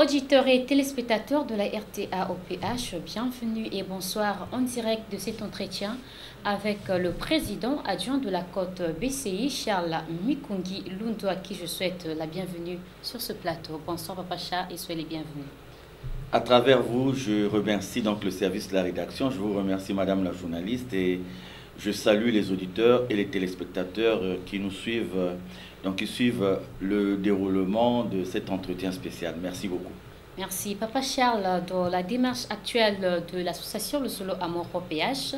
Auditeurs et téléspectateurs de la RTA OPH, bienvenue et bonsoir en direct de cet entretien avec le président adjoint de la côte BCI, Charles Mikungi Lundo, à qui je souhaite la bienvenue sur ce plateau. Bonsoir Papa Charles et soyez les bienvenus. À travers vous, je remercie donc le service de la rédaction, je vous remercie Madame la journaliste et je salue les auditeurs et les téléspectateurs qui nous suivent, qui suivent le déroulement de cet entretien spécial. Merci beaucoup. Merci. Papa Charles, dans la démarche actuelle de l'association Le Solo Amour OPH,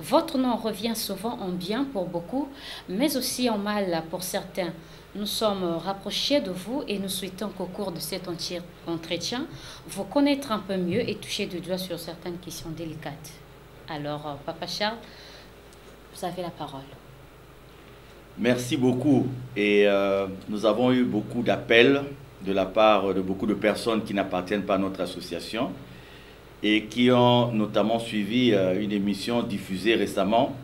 votre nom revient souvent en bien pour beaucoup, mais aussi en mal pour certains. Nous sommes rapprochés de vous et nous souhaitons qu'au cours de cet entretien, vous connaître un peu mieux et toucher du doigt sur certaines questions délicates. Alors, Papa Charles, vous avez la parole. Merci beaucoup. Et nous avons eu beaucoup d'appels de la part de beaucoup de personnes qui n'appartiennent pas à notre association et qui ont notamment suivi une émission diffusée récemment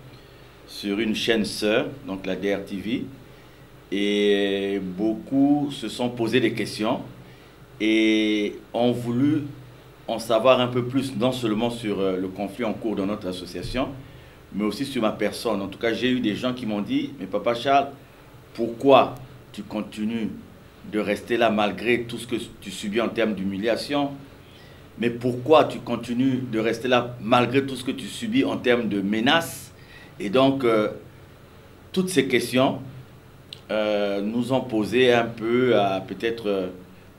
sur une chaîne sœur, donc la DRTV. Et beaucoup se sont posé des questions et ont voulu en savoir un peu plus, non seulement sur le conflit en cours dans notre association, mais aussi sur ma personne. En tout cas, j'ai eu des gens qui m'ont dit « Mais Papa Charles, pourquoi tu continues de rester là malgré tout ce que tu subis en termes d'humiliation? Mais pourquoi tu continues de rester là malgré tout ce que tu subis en termes de menaces ?» Et donc, toutes ces questions nous ont posé un peu à peut-être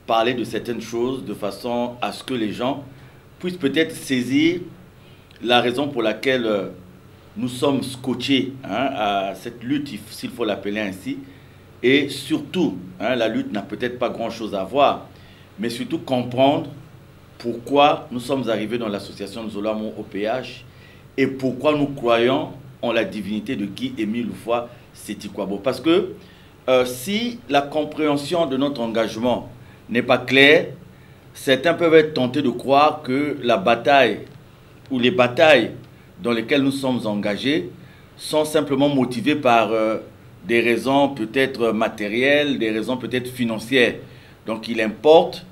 parler de certaines choses de façon à ce que les gens puissent peut-être saisir la raison pour laquelle nous sommes scotchés à cette lutte, s'il faut l'appeler ainsi. Et surtout, la lutte n'a peut-être pas grand-chose à voir, mais surtout comprendre pourquoi nous sommes arrivés dans l'association de Zolamo OPH et pourquoi nous croyons en la divinité de Guy Émile Loufoua Seti-Kwabo. Parce que si la compréhension de notre engagement n'est pas claire, certains peuvent être tentés de croire que la bataille ou les batailles dans lesquelles nous sommes engagés sont simplement motivées par des raisons peut-être matérielles, des raisons peut-être financières. Donc il importe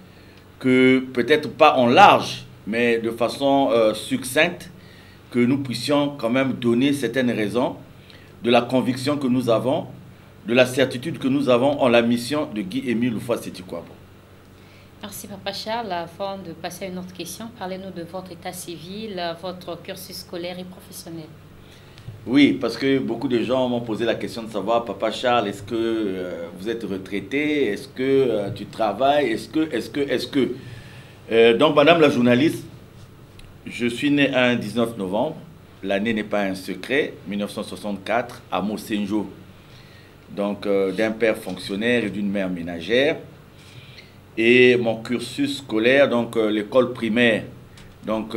que, peut-être pas en large, mais de façon succincte, que nous puissions quand même donner certaines raisons de la conviction que nous avons, de la certitude que nous avons en la mission de Guy Émile Loufoua Seti-Kwabo. Merci Papa Charles. Avant de passer à une autre question, parlez-nous de votre état civil, votre cursus scolaire et professionnel. Oui, parce que beaucoup de gens m'ont posé la question de savoir, Papa Charles, est-ce que vous êtes retraité? Est-ce que tu travailles? Est-ce que donc, Madame la journaliste, je suis né un 19 novembre. L'année n'est pas un secret, 1964, à Mosenjo. Donc, d'un père fonctionnaire et d'une mère ménagère. Et mon cursus scolaire, donc l'école primaire, donc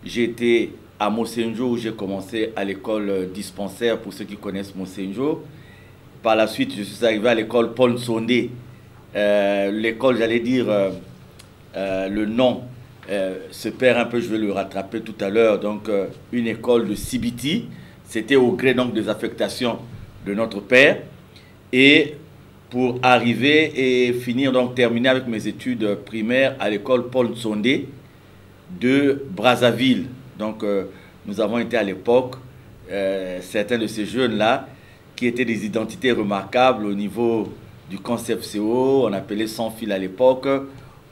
j'ai été à Mosenjo où j'ai commencé à l'école dispensaire pour ceux qui connaissent Mosenjo. Par la suite, je suis arrivé à l'école Paul Sondé. L'école, j'allais dire, le nom se perd un peu, je vais le rattraper tout à l'heure. Donc une école de CBT, c'était au gré donc des affectations de notre père. Et pour arriver et finir, donc terminer avec mes études primaires à l'école Paul Sondé de Brazzaville. Donc nous avons été à l'époque, certains de ces jeunes-là, qui étaient des identités remarquables au niveau du CONCEPCO, on appelait Sans Fil à l'époque,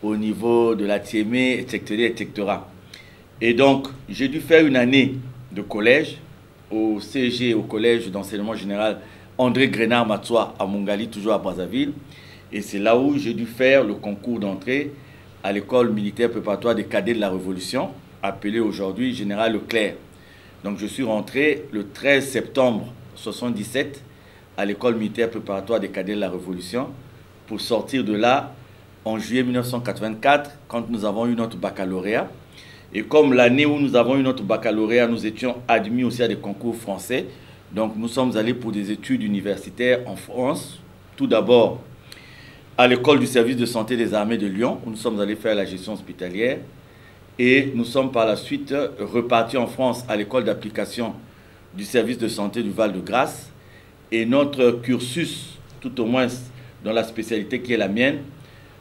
au niveau de la TME, etc., etc. Et donc j'ai dû faire une année de collège au CG, au collège d'enseignement général André Grenard Matsoa à Mongali, toujours à Brazzaville. Et c'est là où j'ai dû faire le concours d'entrée à l'école militaire préparatoire des cadets de la Révolution, appelée aujourd'hui Général Leclerc. Donc je suis rentré le 13 septembre 1977 à l'école militaire préparatoire des cadets de la Révolution pour sortir de là en juillet 1984 quand nous avons eu notre baccalauréat. Et comme l'année où nous avons eu notre baccalauréat, nous étions admis aussi à des concours français. Donc nous sommes allés pour des études universitaires en France, tout d'abord à l'école du service de santé des armées de Lyon, où nous sommes allés faire la gestion hospitalière. Et nous sommes par la suite repartis en France à l'école d'application du service de santé du Val-de-Grâce. Et notre cursus, tout au moins dans la spécialité qui est la mienne,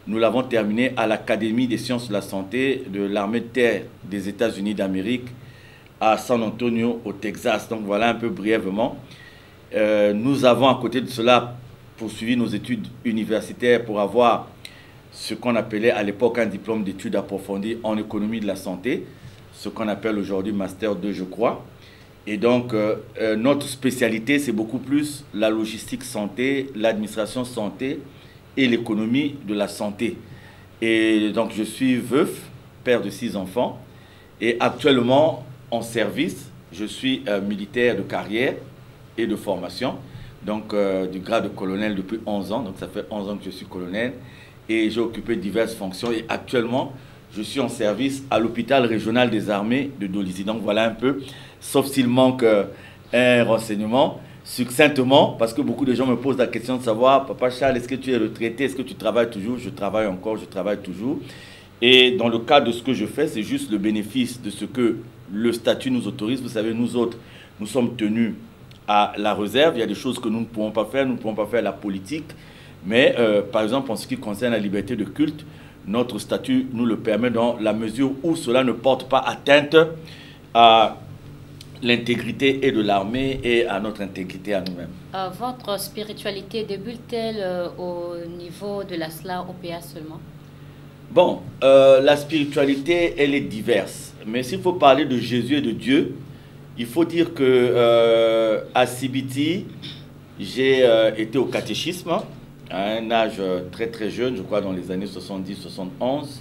nous l'avons terminé à l'Académie des sciences de la santé de l'armée de terre des États-Unis d'Amérique à San Antonio, au Texas. Donc voilà un peu brièvement. Nous avons à côté de cela poursuivi nos études universitaires pour avoir ce qu'on appelait à l'époque un diplôme d'études approfondies en économie de la santé, ce qu'on appelle aujourd'hui Master 2, je crois. Et donc, notre spécialité, c'est beaucoup plus la logistique santé, l'administration santé et l'économie de la santé. Et donc, je suis veuf, père de 6 enfants, et actuellement en service. Je suis militaire de carrière et de formation, donc du grade de colonel depuis 11 ans. Donc, ça fait 11 ans que je suis colonel et j'ai occupé diverses fonctions. Et actuellement, je suis en service à l'hôpital régional des armées de Dolisie. Donc, voilà un peu, sauf s'il manque un renseignement, succinctement, parce que beaucoup de gens me posent la question de savoir, Papa Charles, est-ce que tu es retraité? Est-ce que tu travailles toujours? Je travaille encore, je travaille toujours. Et dans le cadre de ce que je fais, c'est juste le bénéfice de ce que le statut nous autorise. Vous savez, nous autres, nous sommes tenus à la réserve. Il y a des choses que nous ne pouvons pas faire. Nous ne pouvons pas faire la politique. Mais par exemple, en ce qui concerne la liberté de culte, notre statut nous le permet dans la mesure où cela ne porte pas atteinte à l'intégrité et de l'armée et à notre intégrité à nous-mêmes. Votre spiritualité débute-t-elle au niveau de la SLA OPA seulement? Bon, la spiritualité, elle est diverse. Mais s'il faut parler de Jésus et de Dieu, il faut dire que à CBT, j'ai été au catéchisme à un âge très très jeune, je crois dans les années 70-71.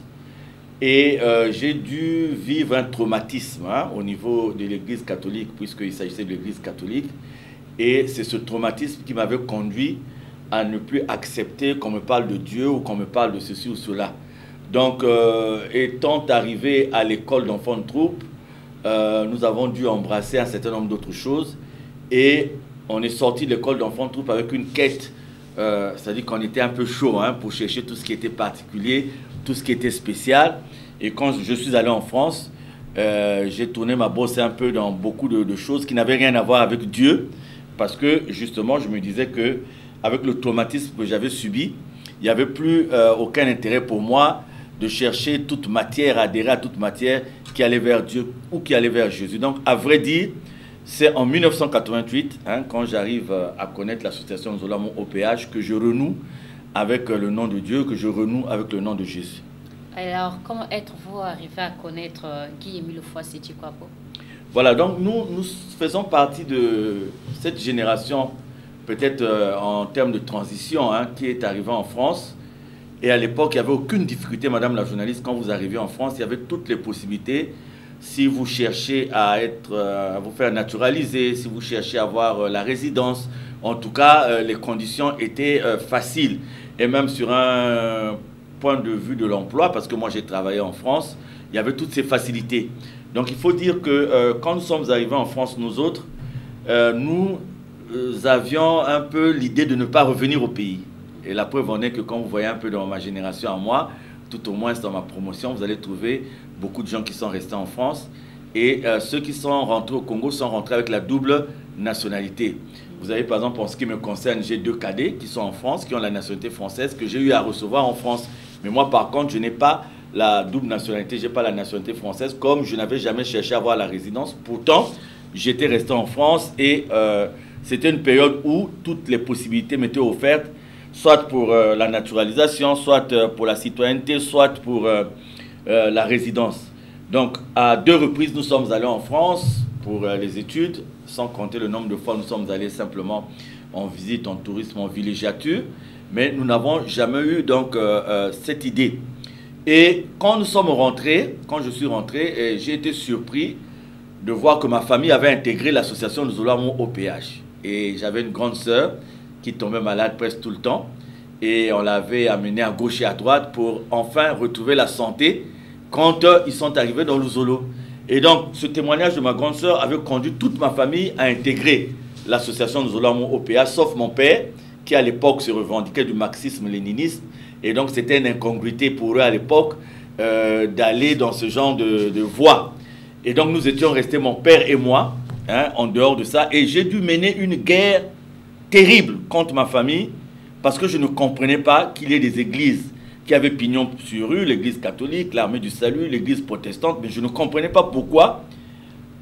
Et j'ai dû vivre un traumatisme au niveau de l'Église catholique, puisqu'il s'agissait de l'Église catholique. Et c'est ce traumatisme qui m'avait conduit à ne plus accepter qu'on me parle de Dieu ou qu'on me parle de ceci ou cela. Donc, étant arrivé à l'école d'enfants de troupe, nous avons dû embrasser un certain nombre d'autres choses. Et on est sorti de l'école d'enfants de troupe avec une quête, c'est-à-dire qu'on était un peu chaud pour chercher tout ce qui était particulier, tout ce qui était spécial. Et quand je suis allé en France, j'ai tourné ma bosse un peu dans beaucoup de choses qui n'avaient rien à voir avec Dieu, parce que justement je me disais que avec le traumatisme que j'avais subi, il n'y avait plus aucun intérêt pour moi de chercher toute matière, adhérer à toute matière qui allait vers Dieu ou qui allait vers Jésus. Donc à vrai dire, c'est en 1988, quand j'arrive à connaître l'association Zolamon OPH, que je renoue avec le nom de Dieu, que je renoue avec le nom de Jésus. Alors, comment êtes-vous arrivé à connaître Guy-Émile Ofoa-Seti-Kouapo? Voilà, donc nous faisons partie de cette génération, peut-être en termes de transition, qui est arrivée en France. Et à l'époque, il n'y avait aucune difficulté, madame la journaliste, quand vous arrivez en France, il y avait toutes les possibilités. Si vous cherchez à vous faire naturaliser, si vous cherchez à avoir la résidence, en tout cas, les conditions étaient faciles. Et même sur un point de vue de l'emploi, parce que moi j'ai travaillé en France, il y avait toutes ces facilités. Donc il faut dire que quand nous sommes arrivés en France, nous autres, nous avions un peu l'idée de ne pas revenir au pays. Et la preuve en est que quand vous voyez un peu dans ma génération à moi, tout au moins dans ma promotion, vous allez trouver beaucoup de gens qui sont restés en France. Et ceux qui sont rentrés au Congo sont rentrés avec la double nationalité. Vous avez par exemple, en ce qui me concerne, j'ai 2 cadets qui sont en France, qui ont la nationalité française, que j'ai eu à recevoir en France. Mais moi par contre, je n'ai pas la double nationalité, je n'ai pas la nationalité française, comme je n'avais jamais cherché à avoir la résidence. Pourtant, j'étais resté en France et c'était une période où toutes les possibilités m'étaient offertes, soit pour la naturalisation, soit pour la citoyenneté, soit pour la résidence. Donc, à 2 reprises, nous sommes allés en France pour les études, sans compter le nombre de fois nous sommes allés simplement en visite, en tourisme, en villégiature. Mais nous n'avons jamais eu donc cette idée. Et quand nous sommes rentrés, quand je suis rentré, j'ai été surpris de voir que ma famille avait intégré l'association de Zolamon OPH. Et j'avais une grande sœur qui tombait malade presque tout le temps. Et on l'avait amenée à gauche et à droite pour enfin retrouver la santé quand ils sont arrivés dans le Zolo. Et donc, ce témoignage de ma grande sœur avait conduit toute ma famille à intégrer l'association de Zolamon OPH, sauf mon père, qui à l'époque se revendiquait du marxisme-léninisme. Et donc, c'était une incongruité pour eux à l'époque d'aller dans ce genre de voie. Et donc, nous étions restés, mon père et moi, en dehors de ça. Et j'ai dû mener une guerre terrible contre ma famille parce que je ne comprenais pas qu'il y ait des églises qui avait pignon sur rue, l'église catholique, l'armée du salut, l'église protestante, mais je ne comprenais pas pourquoi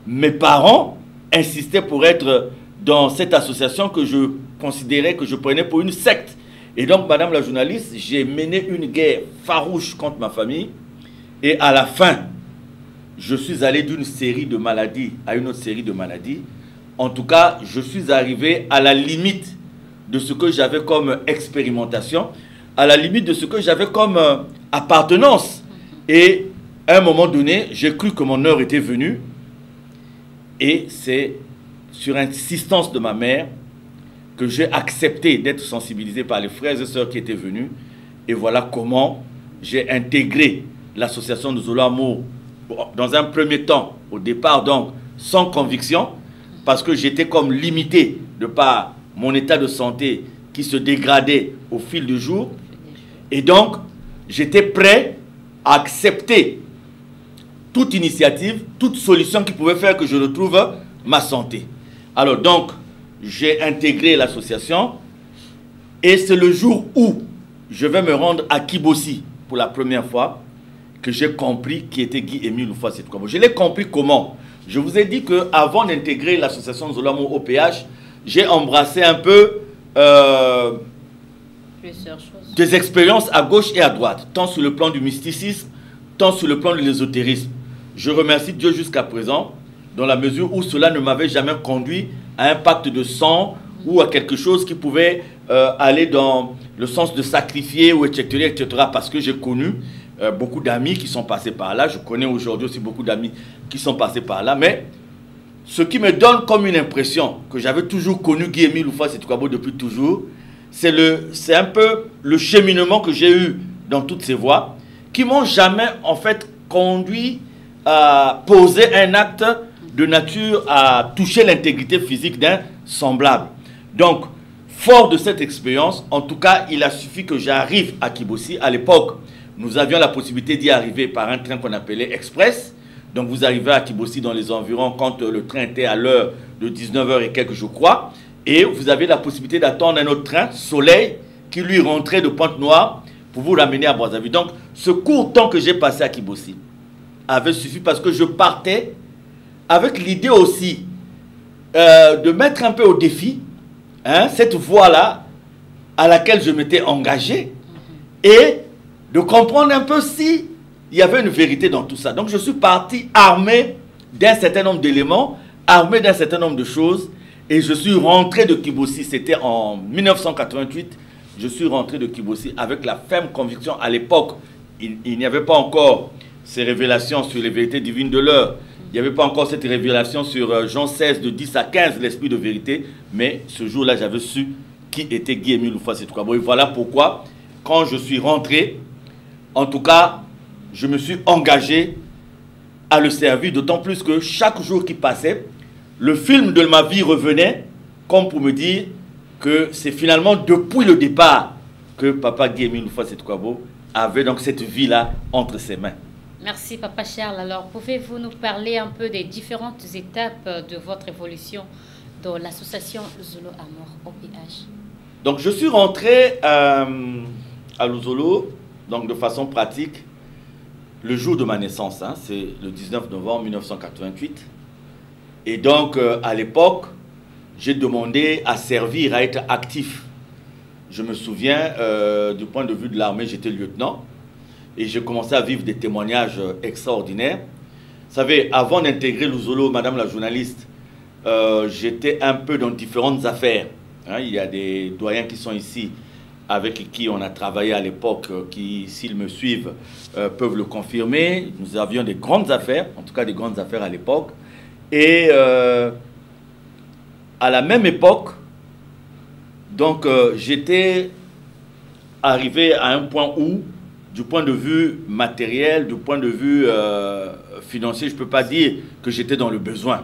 mes parents insistaient pour être dans cette association que je considérais, que je prenais pour une secte. Et donc, madame la journaliste, j'ai mené une guerre farouche contre ma famille. Et à la fin, je suis allé d'une série de maladies à une autre série de maladies. En tout cas, je suis arrivé à la limite de ce que j'avais comme expérimentation, à la limite de ce que j'avais comme appartenance. Et à un moment donné, j'ai cru que mon heure était venue. Et c'est sur insistance de ma mère que j'ai accepté d'être sensibilisé par les frères et sœurs qui étaient venus. Et voilà comment j'ai intégré l'association de Zolo Amour dans un premier temps, au départ donc, sans conviction, parce que j'étais comme limité de par mon état de santé qui se dégradait au fil du jour. Et donc, j'étais prêt à accepter toute initiative, toute solution qui pouvait faire que je retrouve ma santé. Alors donc, j'ai intégré l'association et c'est le jour où je vais me rendre à Kibossi pour la première fois que j'ai compris qui était Guy-Émile Houphouët-Boigny. Je l'ai compris comment? Je vous ai dit qu'avant d'intégrer l'association Zolo Amour au PH, j'ai embrassé un peu plusieurs choses, des expériences à gauche et à droite, tant sur le plan du mysticisme, tant sur le plan de l'ésotérisme. Je remercie Dieu jusqu'à présent, dans la mesure où cela ne m'avait jamais conduit à un pacte de sang ou à quelque chose qui pouvait aller dans le sens de sacrifier ou etc. Parce que j'ai connu beaucoup d'amis qui sont passés par là. Je connais aujourd'hui aussi beaucoup d'amis qui sont passés par là. Mais ce qui me donne comme une impression que j'avais toujours connu Guy-Émile Houphouët-Boigny depuis toujours, c'est un peu le cheminement que j'ai eu dans toutes ces voies qui m'ont jamais en fait conduit à poser un acte de nature à toucher l'intégrité physique d'un semblable. Donc, fort de cette expérience, en tout cas, il a suffi que j'arrive à Kibossi. À l'époque, nous avions la possibilité d'y arriver par un train qu'on appelait Express. Donc, vous arrivez à Kibossi dans les environs quand le train était à l'heure de 19h et quelques, je crois. Et vous avez la possibilité d'attendre un autre train, Soleil, qui lui rentrait de Pointe-Noire pour vous ramener à Brazzaville. Donc, ce court temps que j'ai passé à Kibossi avait suffi parce que je partais avec l'idée aussi de mettre un peu au défi cette voie-là à laquelle je m'étais engagé et de comprendre un peu s'il y avait une vérité dans tout ça. Donc je suis parti armé d'un certain nombre d'éléments, armé d'un certain nombre de choses et je suis rentré de Kibossi, c'était en 1988, je suis rentré de Kibossi avec la ferme conviction à l'époque, il n'y avait pas encore ces révélations sur les vérités divines de l'heure. Il n'y avait pas encore cette révélation sur Jean 16, de 10 à 15, l'esprit de vérité. Mais ce jour-là, j'avais su qui était Guy-Émile Houphouët-Boigny. Et voilà pourquoi, quand je suis rentré, en tout cas, je me suis engagé à le servir. D'autant plus que chaque jour qui passait, le film de ma vie revenait, comme pour me dire que c'est finalement depuis le départ que papa Guy-Émile Houphouët-Boigny avait donc cette vie-là entre ses mains. Merci, Papa Charles. Alors, pouvez-vous nous parler un peu des différentes étapes de votre évolution dans l'association Zolo Amour OPH? Donc, je suis rentré à Luzolo, donc de façon pratique, le jour de ma naissance. C'est le 19 novembre 1988. Et donc, à l'époque, j'ai demandé à servir, à être actif. Je me souviens, du point de vue de l'armée, j'étais lieutenant. Et j'ai commencé à vivre des témoignages extraordinaires. Vous savez, avant d'intégrer Luzolo, madame la journaliste, j'étais un peu dans différentes affaires. Il y a des doyens qui sont ici, avec qui on a travaillé à l'époque, qui, s'ils me suivent, peuvent le confirmer. Nous avions des grandes affaires, en tout cas des grandes affaires à l'époque. Et à la même époque, donc j'étais arrivé à un point où, du point de vue matériel, du point de vue financier, je ne peux pas dire que j'étais dans le besoin.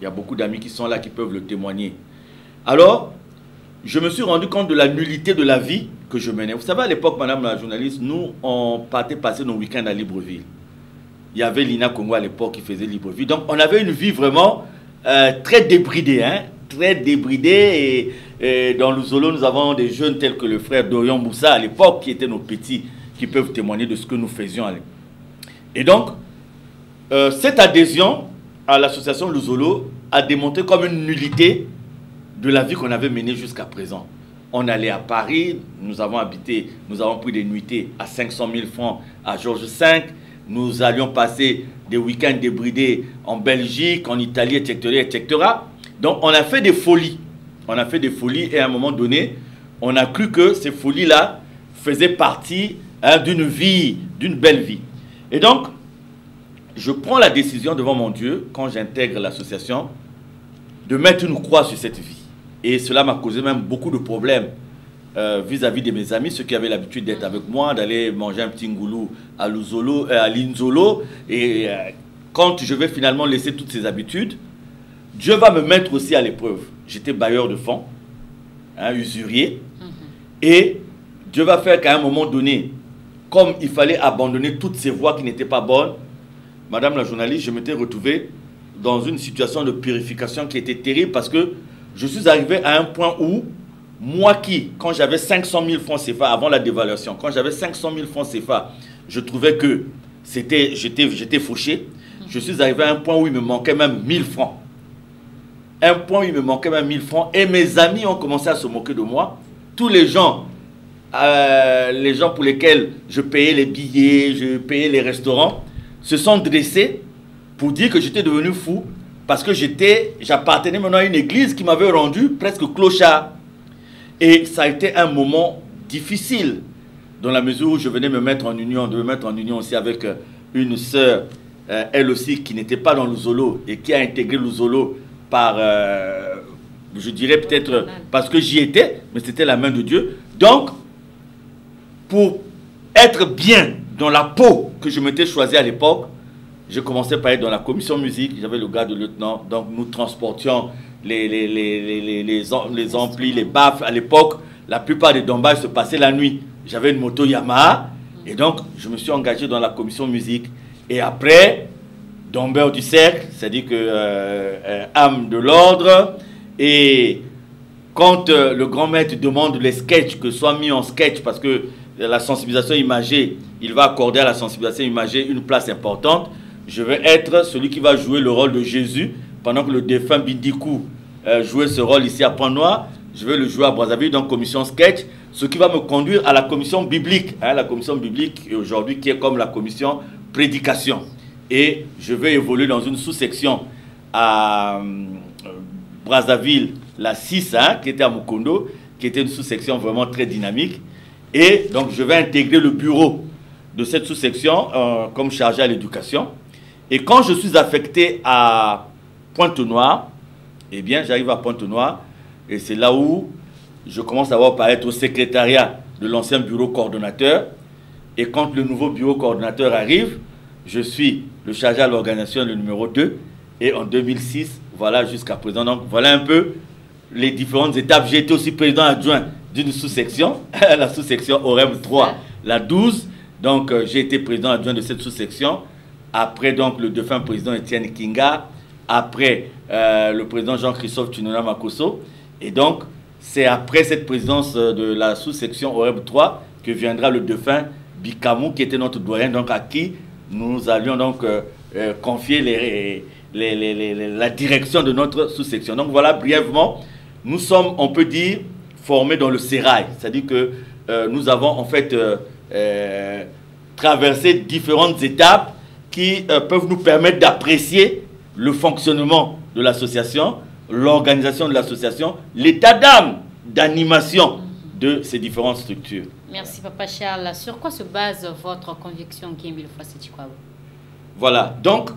Il y a beaucoup d'amis qui sont là, qui peuvent le témoigner. Alors, je me suis rendu compte de la nullité de la vie que je menais. Vous savez, à l'époque, madame la journaliste, nous, on partait passer nos week-ends à Libreville. Il y avait Lina Congo à l'époque qui faisait Libreville. Donc, on avait une vie vraiment très débridée, très débridée. Et dans Luzolo, nous avons des jeunes tels que le frère Dorian Moussa à l'époque, qui étaient nos petits qui peuvent témoigner de ce que nous faisions. Et donc, cette adhésion à l'association Luzolo a démontré comme une nullité de la vie qu'on avait menée jusqu'à présent. On allait à Paris, nous avons pris des nuitées à 500 000 francs à Georges V. Nous allions passer des week-ends débridés en Belgique, en Italie, etc., etc. Donc on a fait des folies. On a fait des folies et à un moment donné, on a cru que ces folies-là faisaient partie d'une vie, d'une belle vie. Et donc, je prends la décision devant mon Dieu, quand j'intègre l'association, de mettre une croix sur cette vie. Et cela m'a causé même beaucoup de problèmes vis-à-vis de mes amis, ceux qui avaient l'habitude d'être avec moi, d'aller manger un petit ngoulou à Linzolo. Et quand je vais finalement laisser toutes ces habitudes, Dieu va me mettre aussi à l'épreuve. J'étais bailleur de fonds, usurier. Et Dieu va faire qu'à un moment donné, comme il fallait abandonner toutes ces voies qui n'étaient pas bonnes, Madame la journaliste, je m'étais retrouvé dans une situation de purification qui était terrible parce que je suis arrivé à un point où, moi qui, quand j'avais 500 000 francs CFA avant la dévaluation, quand j'avais 500 000 francs CFA, je trouvais que j'étais fauché. Je suis arrivé à un point où il me manquait même 1000 francs. Un point où il me manquait même 1000 francs. Et mes amis ont commencé à se moquer de moi. Tous les gens pour lesquels je payais les billets, je payais les restaurants, se sont dressés pour dire que j'étais devenu fou parce que j'appartenais maintenant à une église qui m'avait rendu presque clochard. Et ça a été un moment difficile dans la mesure où je venais me mettre en union, de me mettre en union aussi avec une sœur, elle aussi qui n'était pas dans Luzolo et qui a intégré Luzolo par, je dirais peut-être parce que j'y étais, mais c'était la main de Dieu. Donc, pour être bien dans la peau que je m'étais choisi à l'époque, je commençais par être dans la commission musique, j'avais le grade de lieutenant, donc nous transportions les amplis, les baffes. À l'époque, la plupart des dombages se passaient la nuit. J'avais une moto Yamaha, et donc je me suis engagé dans la commission musique. Et après, dombeur du cercle, c'est-à-dire que âme de l'ordre, et quand le grand maître demande les sketchs que soient mis en sketch, parce que la sensibilisation imagée, il va accorder à la sensibilisation imagée une place importante. Je vais être celui qui va jouer le rôle de Jésus, pendant que le défunt Bindikou jouait ce rôle ici à Pointe-Noire. Je vais le jouer à Brazzaville dans la commission sketch, ce qui va me conduire à la commission biblique. La commission biblique aujourd'hui qui est comme la commission prédication. Et je vais évoluer dans une sous-section à Brazzaville, la 6, qui était à Mukondo, qui était une sous-section vraiment très dynamique. Et donc, je vais intégrer le bureau de cette sous-section comme chargé à l'éducation. Et quand je suis affecté à Pointe-Noire, eh bien, j'arrive à Pointe-Noire et c'est là où je commence à voir paraître au secrétariat de l'ancien bureau coordonnateur. Et quand le nouveau bureau coordonnateur arrive, je suis le chargé à l'organisation, le numéro 2. Et en 2006, voilà jusqu'à présent. Donc, voilà un peu les différentes étapes. J'ai été aussi président adjoint d'une sous-section, la sous-section OREM 3, la 12. Donc, j'ai été président adjoint de cette sous-section. Après, donc, le défunt président Étienne Kinga. Après, le président Jean-Christophe Tunona Makosso. Et donc, c'est après cette présidence de la sous-section OREM 3 que viendra le défunt Bikamou, qui était notre doyen, donc à qui nous allions donc confier la direction de notre sous-section. Donc, voilà, brièvement, nous sommes, on peut dire, formés dans le sérail. C'est-à-dire que nous avons en fait traversé différentes étapes qui peuvent nous permettre d'apprécier le fonctionnement de l'association, l'organisation de l'association, l'état d'âme, d'animation de ces différentes structures. Merci Papa Charles. Sur quoi se base votre conviction qui est mille fois c'est quoi? Voilà, donc,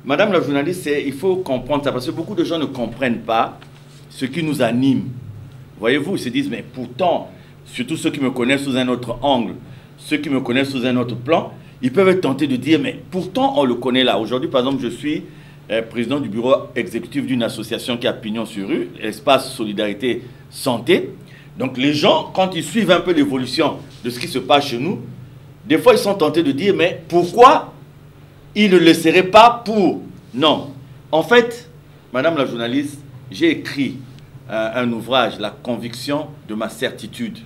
Madame la journaliste, il faut comprendre ça, parce que beaucoup de gens ne comprennent pas ce qui nous anime. Voyez-vous, ils se disent, mais pourtant, surtout ceux qui me connaissent sous un autre angle, ceux qui me connaissent sous un autre plan, ils peuvent être tentés de dire, mais pourtant on le connaît là. Aujourd'hui, par exemple, je suis président du bureau exécutif d'une association qui a pignon sur rue, Espace Solidarité Santé. Donc les gens, quand ils suivent un peu l'évolution de ce qui se passe chez nous, des fois ils sont tentés de dire, mais pourquoi ils ne le seraient pas pour... Non. En fait, Madame la journaliste, j'ai écrit un ouvrage, La conviction de ma certitude,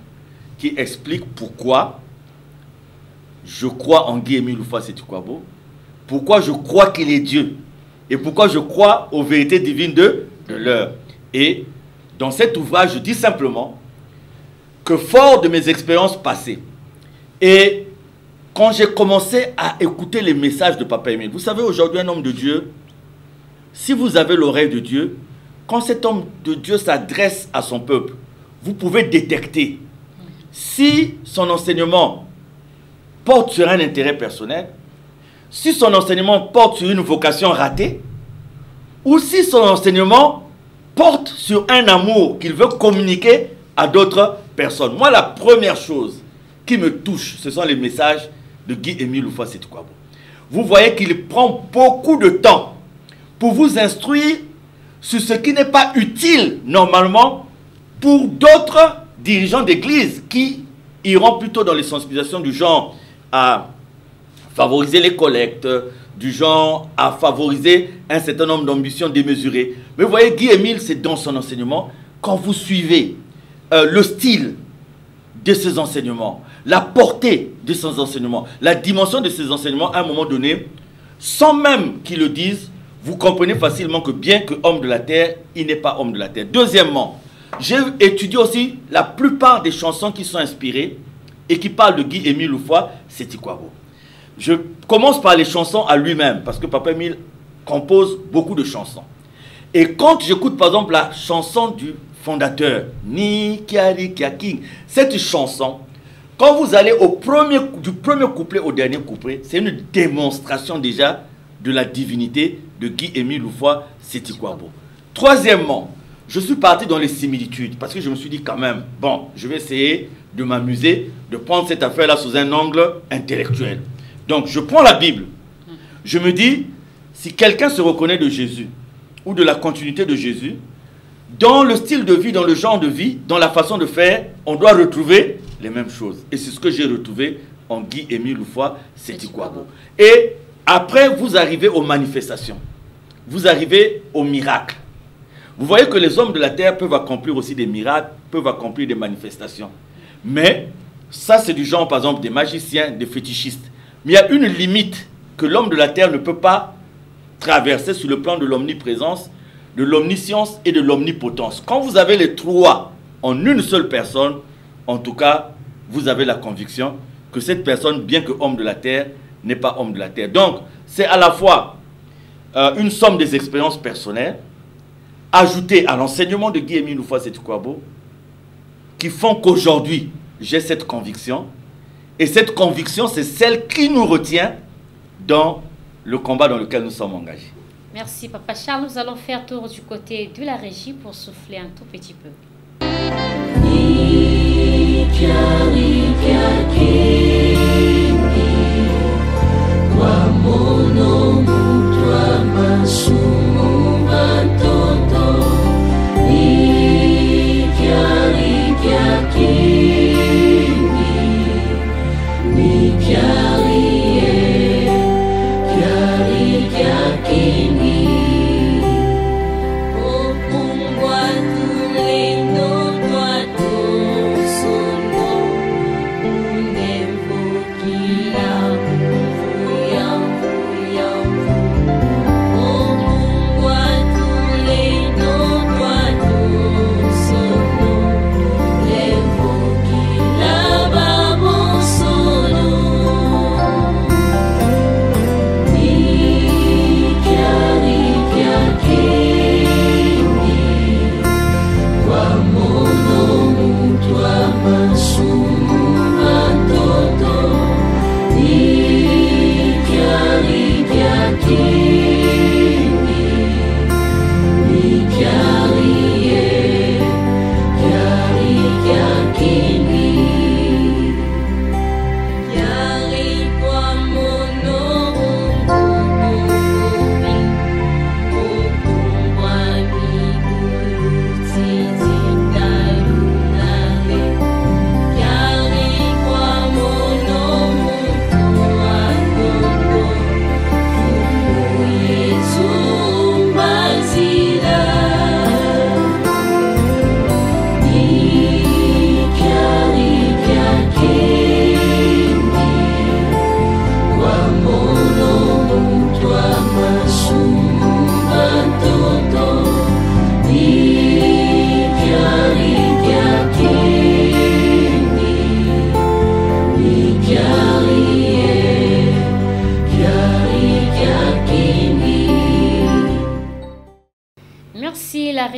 qui explique pourquoi je crois en Guy-Émile Loufa-Seti-Kwabo, pourquoi je crois qu'il est Dieu, et pourquoi je crois aux vérités divines de l'heure. Et dans cet ouvrage, je dis simplement que fort de mes expériences passées, et quand j'ai commencé à écouter les messages de Papa Émile, vous savez, aujourd'hui, un homme de Dieu, si vous avez l'oreille de Dieu, quand cet homme de Dieu s'adresse à son peuple, vous pouvez détecter si son enseignement porte sur un intérêt personnel, si son enseignement porte sur une vocation ratée, ou si son enseignement porte sur un amour qu'il veut communiquer à d'autres personnes. Moi, la première chose qui me touche, ce sont les messages de Guy-Émile Loufa-Seti-Kwabo. Vous voyez qu'il prend beaucoup de temps pour vous instruire sur ce qui n'est pas utile normalement pour d'autres dirigeants d'église qui iront plutôt dans les sensibilisations du genre à favoriser les collectes, du genre à favoriser un certain nombre d'ambitions démesurées. Mais vous voyez, Guy-Émile, c'est dans son enseignement, quand vous suivez le style de ses enseignements, la portée de ses enseignements, la dimension de ses enseignements, à un moment donné, sans même qu'ils le disent, vous comprenez facilement que bien que homme de la terre, il n'est pas homme de la terre. Deuxièmement, j'ai étudié aussi la plupart des chansons qui sont inspirées et qui parlent de Guy-Émile Loufa-Seti-Kwabo. Je commence par les chansons à lui-même, parce que Papa Émile compose beaucoup de chansons. Et quand j'écoute par exemple la chanson du fondateur, Ni Kiari Kiaking, cette chanson, quand vous allez du premier couplet au dernier couplet, c'est une démonstration déjà de la divinité de Guy-Émile Loufa-Seti-Kwabo. Troisièmement, je suis parti dans les similitudes, parce que je me suis dit quand même, bon, je vais essayer de m'amuser, de prendre cette affaire-là sous un angle intellectuel. Donc, je prends la Bible. Je me dis, si quelqu'un se reconnaît de Jésus, ou de la continuité de Jésus, dans le style de vie, dans le genre de vie, dans la façon de faire, on doit retrouver les mêmes choses. Et c'est ce que j'ai retrouvé en Guy-Émile Loufa-Seti-Kwabo. Et après, vous arrivez aux manifestations. Vous arrivez aux miracles. Vous voyez que les hommes de la terre peuvent accomplir aussi des miracles, peuvent accomplir des manifestations. Mais ça, c'est du genre, par exemple, des magiciens, des fétichistes. Mais il y a une limite que l'homme de la terre ne peut pas traverser sur le plan de l'omniprésence, de l'omniscience et de l'omnipotence. Quand vous avez les trois en une seule personne, en tout cas, vous avez la conviction que cette personne, bien que homme de la terre, n'est pas homme de la terre. Donc, c'est à la fois une somme des expériences personnelles, ajoutée à l'enseignement de Guy-Émile Loufa-Seti-Kwabo, qui font qu'aujourd'hui, j'ai cette conviction. Et cette conviction, c'est celle qui nous retient dans le combat dans lequel nous sommes engagés. Merci, Papa Charles. Nous allons faire tour du côté de la régie pour souffler un tout petit peu. Kini, oh, kung buwan tuloy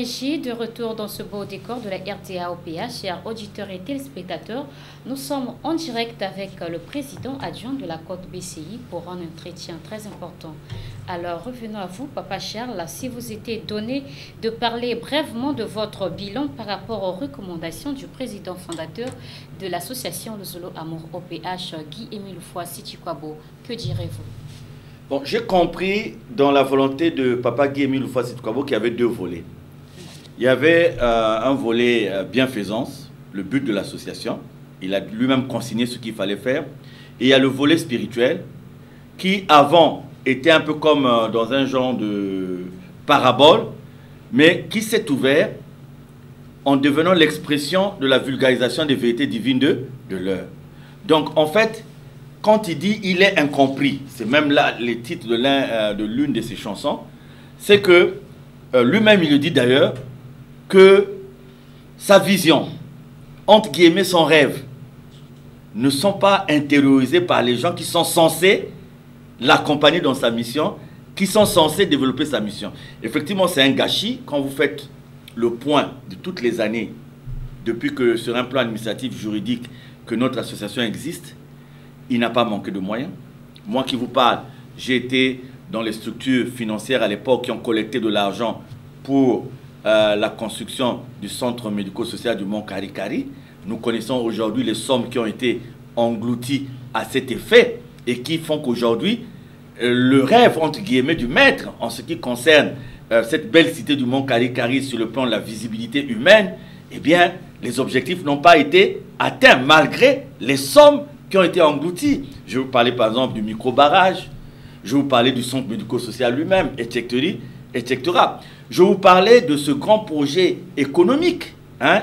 régie, de retour dans ce beau décor de la RTA OPH, chers auditeurs et téléspectateurs, nous sommes en direct avec le président adjoint de la Côte BCI pour un entretien très important. Alors revenons à vous, Papa Charles, si vous étiez donné de parler brièvement de votre bilan par rapport aux recommandations du président fondateur de l'association Le Zolo Amour OPH, Guy-Émile Foissi-Chikwabo, que direz-vous? Bon, j'ai compris dans la volonté de Papa Guy-Émile Foissi-Chikwabo qu'il y avait deux volets. Il y avait un volet bienfaisance, le but de l'association. Il a lui-même consigné ce qu'il fallait faire. Et il y a le volet spirituel qui, avant, était un peu comme dans un genre de parabole, mais qui s'est ouvert en devenant l'expression de la vulgarisation des vérités divines de l'heure. Donc, en fait, quand il dit « il est incompris », c'est même là les titres de l'une de ses chansons, c'est que lui-même, il le dit d'ailleurs, que sa vision, entre guillemets son rêve, ne sont pas intériorisés par les gens qui sont censés l'accompagner dans sa mission, qui sont censés développer sa mission. Effectivement, c'est un gâchis quand vous faites le point de toutes les années, depuis que sur un plan administratif, juridique, que notre association existe. Il n'a pas manqué de moyens. Moi qui vous parle, j'ai été dans les structures financières à l'époque qui ont collecté de l'argent pour la construction du centre médico-social du Mont Kari-Kari. Nous connaissons aujourd'hui les sommes qui ont été englouties à cet effet et qui font qu'aujourd'hui, le rêve, entre guillemets, du maître en ce qui concerne cette belle cité du Mont Kari-Kari sur le plan de la visibilité humaine, eh bien, les objectifs n'ont pas été atteints malgré les sommes qui ont été englouties. Je vais vous parler par exemple du micro-barrage, je vais vous parler du centre médico-social lui-même, etc., etc. Je vais vous parler de ce grand projet économique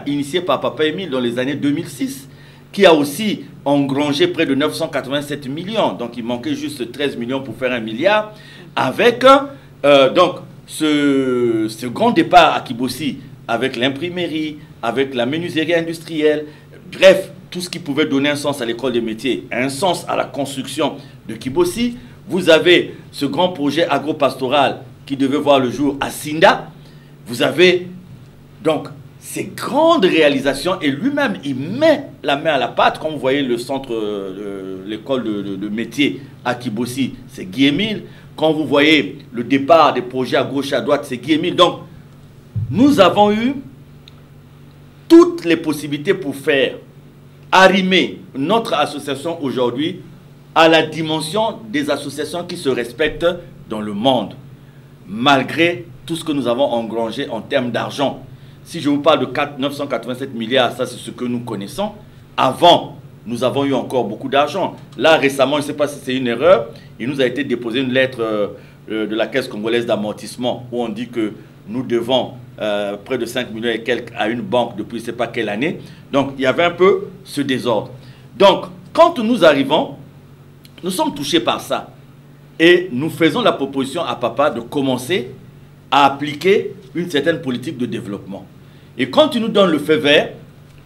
initié par Papa Émile dans les années 2006, qui a aussi engrangé près de 987 millions. Donc il manquait juste 13 millions pour faire 1 milliard, avec donc ce grand départ à Kibossi, avec l'imprimerie, avec la menuiserie industrielle, bref, tout ce qui pouvait donner un sens à l'école des métiers, un sens à la construction de Kibossi. Vous avez ce grand projet agro-pastoral qui devait voir le jour à Sinda. Vous avez donc ces grandes réalisations et lui-même, il met la main à la pâte. Quand vous voyez le centre, l'école de métier à Kibossi, c'est Guy-Émile. Quand vous voyez le départ des projets à gauche et à droite, c'est Guy-Émile. Donc, nous avons eu toutes les possibilités pour faire arrimer notre association aujourd'hui à la dimension des associations qui se respectent dans le monde, malgré tout ce que nous avons engrangé en termes d'argent. Si je vous parle de 987 milliards, ça c'est ce que nous connaissons. Avant, nous avons eu encore beaucoup d'argent. Là, récemment, je ne sais pas si c'est une erreur, il nous a été déposé une lettre de la Caisse congolaise d'amortissement où on dit que nous devons près de 5 millions et quelques à une banque depuis je ne sais pas quelle année. Donc, il y avait un peu ce désordre. Donc, quand nous arrivons, nous sommes touchés par ça. Et nous faisons la proposition à Papa de commencer à appliquer une certaine politique de développement. Et quand il nous donne le feu vert,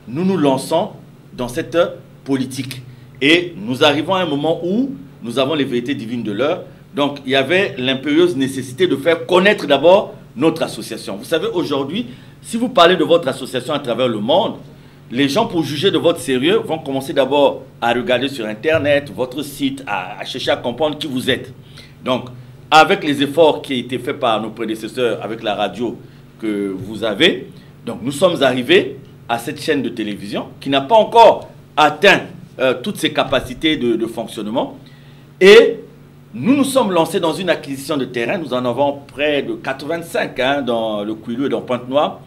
nous nous lançons dans cette politique. Et nous arrivons à un moment où nous avons les vérités divines de l'heure. Donc, il y avait l'impérieuse nécessité de faire connaître d'abord notre association. Vous savez, aujourd'hui, si vous parlez de votre association à travers le monde, les gens, pour juger de votre sérieux, vont commencer d'abord à regarder sur Internet, votre site, à chercher à comprendre qui vous êtes. Donc, avec les efforts qui ont été faits par nos prédécesseurs, avec la radio que vous avez, donc nous sommes arrivés à cette chaîne de télévision qui n'a pas encore atteint toutes ses capacités de fonctionnement. Et nous nous sommes lancés dans une acquisition de terrain. Nous en avons près de 85 dans le Kouilou et dans Pointe-Noire,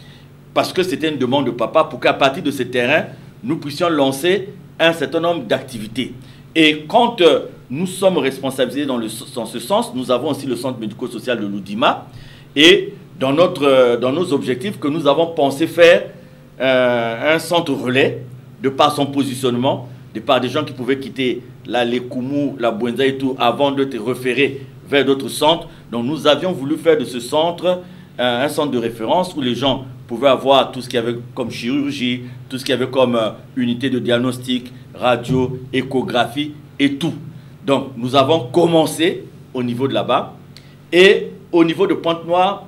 parce que c'était une demande de Papa pour qu'à partir de ces terrains, nous puissions lancer un certain nombre d'activités. Et quand nous sommes responsabilisés dans ce sens, nous avons aussi le centre médico-social de l'Oudima. Et dans nos objectifs que nous avons pensé faire un centre relais, de par son positionnement, de par des gens qui pouvaient quitter la Lekoumou, la Bouenza et tout, avant de te référer vers d'autres centres. Donc nous avions voulu faire de ce centre un centre de référence où les gens pouvaient avoir tout ce qu'il y avait comme chirurgie, tout ce qu'il y avait comme unité de diagnostic, radio, échographie et tout. Donc nous avons commencé au niveau de là-bas. Et au niveau de Pointe-Noire,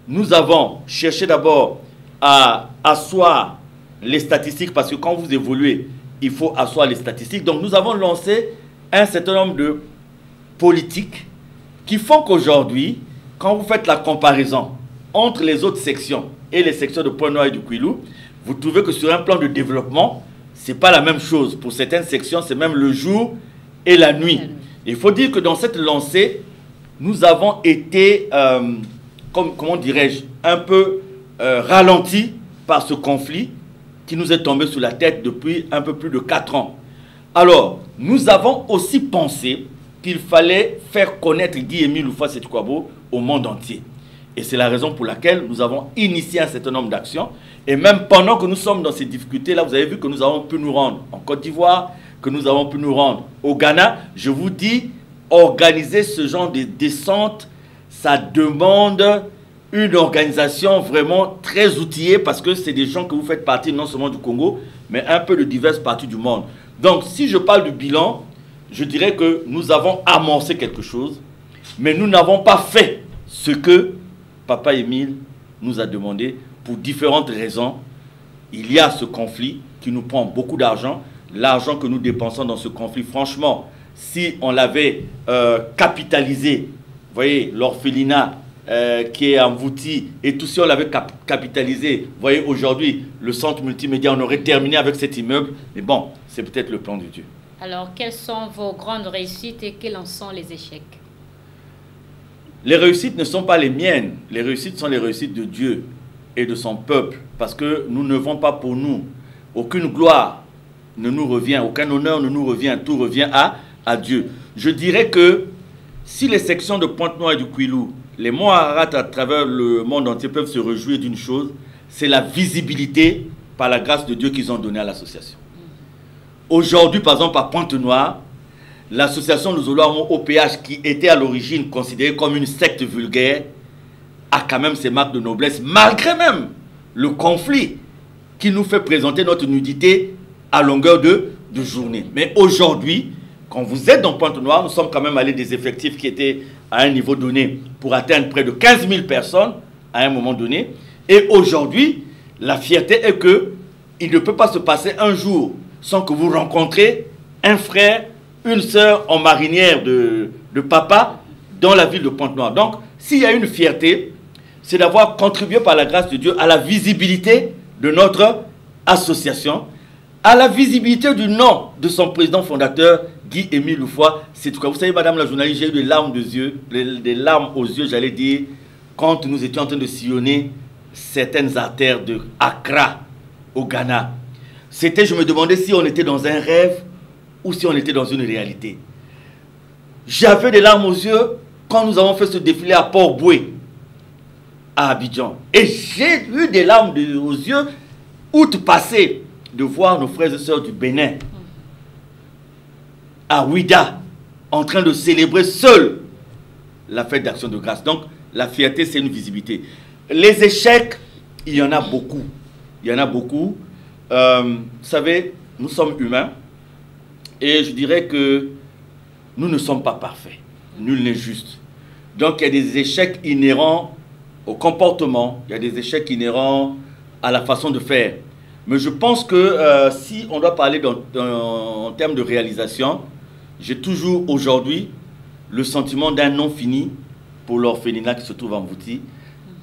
nous avons cherché d'abord à asseoir les statistiques, parce que quand vous évoluez, il faut asseoir les statistiques. Donc nous avons lancé un certain nombre de politiques qui font qu'aujourd'hui, quand vous faites la comparaison entre les autres sections et les sections de Pointe-Noire et du Kouilou, vous trouvez que sur un plan de développement, ce n'est pas la même chose. Pour certaines sections, c'est même le jour et la nuit. Il faut dire que dans cette lancée, nous avons été, comment dirais-je, un peu ralentis par ce conflit qui nous est tombé sous la tête depuis un peu plus de 4 ans. Alors, nous avons aussi pensé qu'il fallait faire connaître Guy-Émile Houphouët-Séthioukwabo au monde entier. Et c'est la raison pour laquelle nous avons initié un certain nombre d'actions. Et même pendant que nous sommes dans ces difficultés-là, vous avez vu que nous avons pu nous rendre en Côte d'Ivoire, que nous avons pu nous rendre au Ghana. Je vous dis, organiser ce genre de descente, ça demande une organisation vraiment très outillée, parce que c'est des gens que vous faites partie non seulement du Congo, mais un peu de diverses parties du monde. Donc, si je parle du bilan, je dirais que nous avons amorcé quelque chose, mais nous n'avons pas fait ce que Papa Émile nous a demandé pour différentes raisons. Il y a ce conflit qui nous prend beaucoup d'argent. L'argent que nous dépensons dans ce conflit, franchement, si on l'avait capitalisé, vous voyez, l'orphelinat qui est en Mvouti, et tout si on l'avait capitalisé, vous voyez, aujourd'hui, le centre multimédia, on aurait terminé avec cet immeuble. Mais bon, c'est peut-être le plan de Dieu. Alors, quelles sont vos grandes réussites et quels en sont les échecs? Les réussites ne sont pas les miennes. Les réussites sont les réussites de Dieu et de son peuple. Parce que nous ne vivons pas pour nous. Aucune gloire ne nous revient, aucun honneur ne nous revient. Tout revient à Dieu. Je dirais que si les sections de Pointe-Noire et du Kouilou, les Moharats à travers le monde entier peuvent se réjouir d'une chose, c'est la visibilité par la grâce de Dieu qu'ils ont donnée à l'association. Aujourd'hui, par exemple, à Pointe-Noire, l'association Luzolo OPH, qui était à l'origine considérée comme une secte vulgaire, a quand même ses marques de noblesse, malgré même le conflit qui nous fait présenter notre nudité à longueur de journée. Mais aujourd'hui, quand vous êtes dans Pointe-Noire, nous sommes quand même allés des effectifs qui étaient à un niveau donné pour atteindre près de 15 000 personnes à un moment donné. Et aujourd'hui, la fierté est que il ne peut pas se passer un jour sans que vous rencontrez un frère, une sœur en marinière de papa dans la ville de Pointe-Noire. Donc, s'il y a une fierté, c'est d'avoir contribué par la grâce de Dieu à la visibilité de notre association, à la visibilité du nom de son président fondateur, Guy-Émile Houphouët-Séthioukwabo. Vous savez, madame la journaliste, j'ai eu des larmes aux yeux, j'allais dire, quand nous étions en train de sillonner certaines artères de Accra, au Ghana. C'était, je me demandais si on était dans un rêve ou si on était dans une réalité. J'avais des larmes aux yeux quand nous avons fait ce défilé à Port-Boué, à Abidjan. Et j'ai eu des larmes aux yeux, août passé, de voir nos frères et sœurs du Bénin, à Ouida, en train de célébrer seuls la fête d'action de grâce. Donc, la fierté, c'est une visibilité. Les échecs, il y en a beaucoup. Il y en a beaucoup. Vous savez, nous sommes humains. Et je dirais que nous ne sommes pas parfaits. Nul n'est juste. Donc, il y a des échecs inhérents au comportement. Il y a des échecs inhérents à la façon de faire. Mais je pense que si on doit parler en termes de réalisation, j'ai toujours aujourd'hui le sentiment d'un non fini pour l'orphelinat qui se trouve en Mvouti.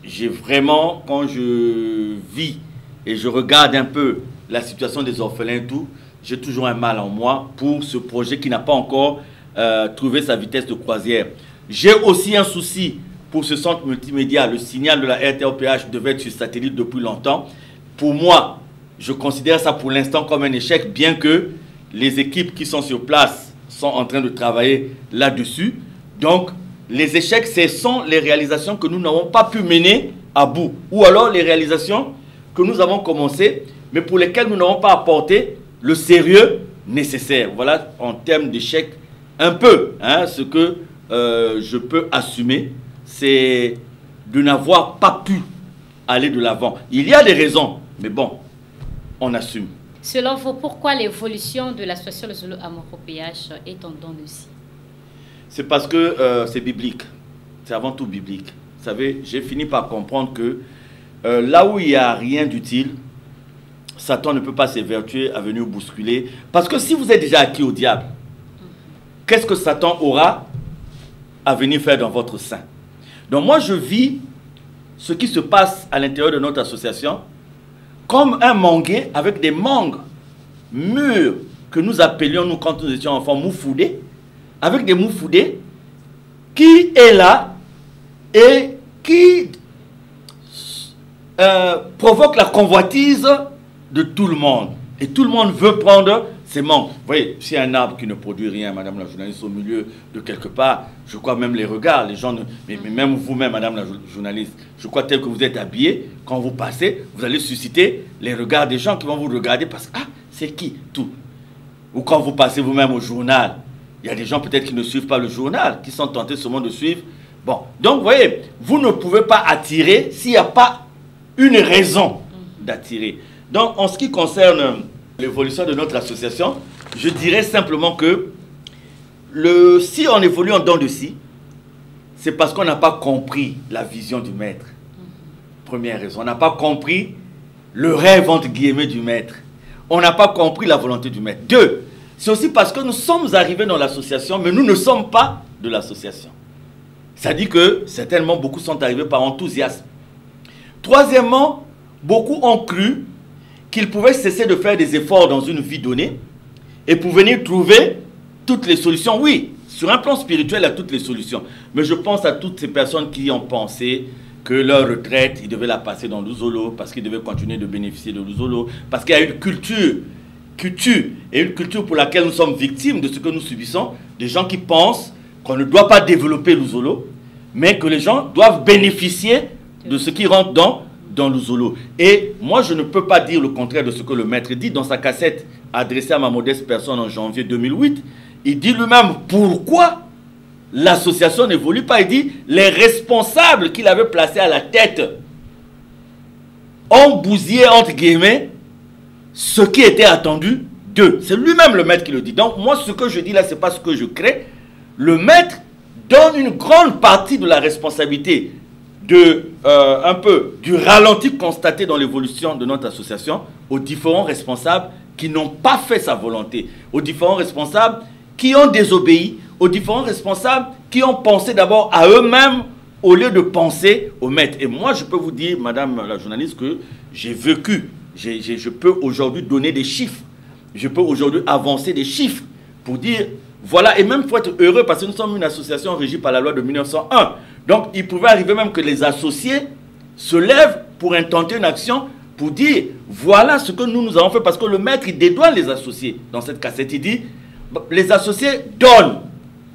J'ai vraiment, quand je vis et je regarde un peu la situation des orphelins et tout, j'ai toujours un mal en moi pour ce projet qui n'a pas encore trouvé sa vitesse de croisière. J'ai aussi un souci pour ce centre multimédia. Le signal de la RTOPH devait être sur satellite depuis longtemps. Pour moi, je considère ça pour l'instant comme un échec, bien que les équipes qui sont sur place sont en train de travailler là-dessus. Donc, les échecs, ce sont les réalisations que nous n'avons pas pu mener à bout. Ou alors les réalisations que nous avons commencées, mais pour lesquelles nous n'avons pas apporté le sérieux nécessaire. Voilà, en termes d'échecs, un peu, hein, ce que je peux assumer, c'est de n'avoir pas pu aller de l'avant. Il y a des raisons, mais bon, on assume. Selon vous, pourquoi l'évolution de l'association Luzolo Amour OPH est en don de si? C'est parce que c'est biblique. C'est avant tout biblique. vous savez, j'ai fini par comprendre que là où il n'y a rien d'utile, Satan ne peut pas s'évertuer à venir bousculer. Parce que si vous êtes déjà acquis au diable, qu'est-ce que Satan aura à venir faire dans votre sein? Donc moi, je vis ce qui se passe à l'intérieur de notre association comme un manguier avec des mangues mûres que nous appelions, nous, quand nous étions enfants, moufoudés, avec des moufoudés qui est là et qui provoque la convoitise de tout le monde. Et tout le monde veut prendre ces mangues. Vous voyez, s'il y a un arbre qui ne produit rien, madame la journaliste, au milieu de quelque part, je crois même les regards, les gens, mais même vous-même, madame la journaliste, je crois tel que vous êtes habillé, quand vous passez, vous allez susciter les regards des gens qui vont vous regarder parce que, ah, c'est qui, tout. Ou quand vous passez vous-même au journal, il y a des gens peut-être qui ne suivent pas le journal, qui sont tentés seulement de suivre. Bon, donc vous voyez, vous ne pouvez pas attirer s'il n'y a pas une raison d'attirer. Donc, en ce qui concerne l'évolution de notre association, je dirais simplement que si on évolue en dents de scie, c'est parce qu'on n'a pas compris la vision du maître. Première raison, on n'a pas compris le rêve entre guillemets du maître. On n'a pas compris la volonté du maître. Deux, c'est aussi parce que nous sommes arrivés dans l'association, mais nous ne sommes pas de l'association. Ça dit que certainement beaucoup sont arrivés par enthousiasme. Troisièmement, beaucoup ont cru qu'ils pouvaient cesser de faire des efforts dans une vie donnée et pour venir trouver toutes les solutions. Oui, sur un plan spirituel, il y a toutes les solutions. Mais je pense à toutes ces personnes qui ont pensé que leur retraite, ils devaient la passer dans l'Ouzolo parce qu'ils devaient continuer de bénéficier de l'Ouzolo, parce qu'il y a une culture qui tue et une culture pour laquelle nous sommes victimes de ce que nous subissons. Des gens qui pensent qu'on ne doit pas développer l'Ouzolo, mais que les gens doivent bénéficier de ce qui rentre dans l'Ouzolo. Et moi, je ne peux pas dire le contraire de ce que le maître dit dans sa cassette adressée à ma modeste personne en janvier 2008. Il dit lui-même pourquoi l'association n'évolue pas. Il dit les responsables qu'il avait placés à la tête ont bousillé, entre guillemets, ce qui était attendu d'eux. C'est lui-même le maître qui le dit. Donc moi, ce que je dis là, ce n'est pas ce que je crée. Le maître donne une grande partie de la responsabilité un peu du ralenti constaté dans l'évolution de notre association aux différents responsables qui n'ont pas fait sa volonté, aux différents responsables qui ont désobéi, aux différents responsables qui ont pensé d'abord à eux-mêmes au lieu de penser au maître. Et moi, je peux vous dire, madame la journaliste, que j'ai vécu, je peux aujourd'hui donner des chiffres, je peux aujourd'hui avancer des chiffres pour dire, voilà, et même il faut être heureux parce que nous sommes une association régie par la loi de 1901. Donc, il pouvait arriver même que les associés se lèvent pour intenter une action pour dire, voilà ce que nous avons fait. Parce que le maître, il dédouane les associés. Dans cette cassette, il dit, les associés donnent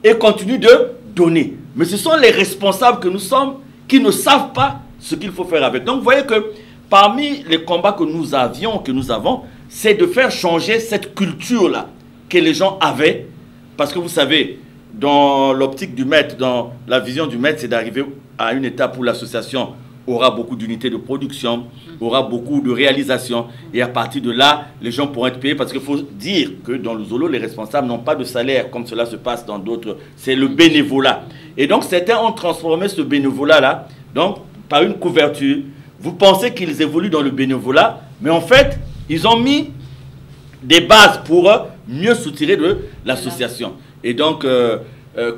et continuent de donner. Mais ce sont les responsables que nous sommes qui ne savent pas ce qu'il faut faire avec. Donc, vous voyez que parmi les combats que nous avions, que nous avons, c'est de faire changer cette culture-là que les gens avaient. Parce que vous savez, dans l'optique du maître, dans la vision du maître, c'est d'arriver à une étape où l'association aura beaucoup d'unités de production, aura beaucoup de réalisations. Et à partir de là, les gens pourront être payés. Parce qu'il faut dire que dans le Zolo, les responsables n'ont pas de salaire comme cela se passe dans d'autres. C'est le bénévolat. Et donc, certains ont transformé ce bénévolat-là donc, par une couverture. Vous pensez qu'ils évoluent dans le bénévolat, mais en fait, ils ont mis des bases pour mieux soutirer de l'association. Et donc,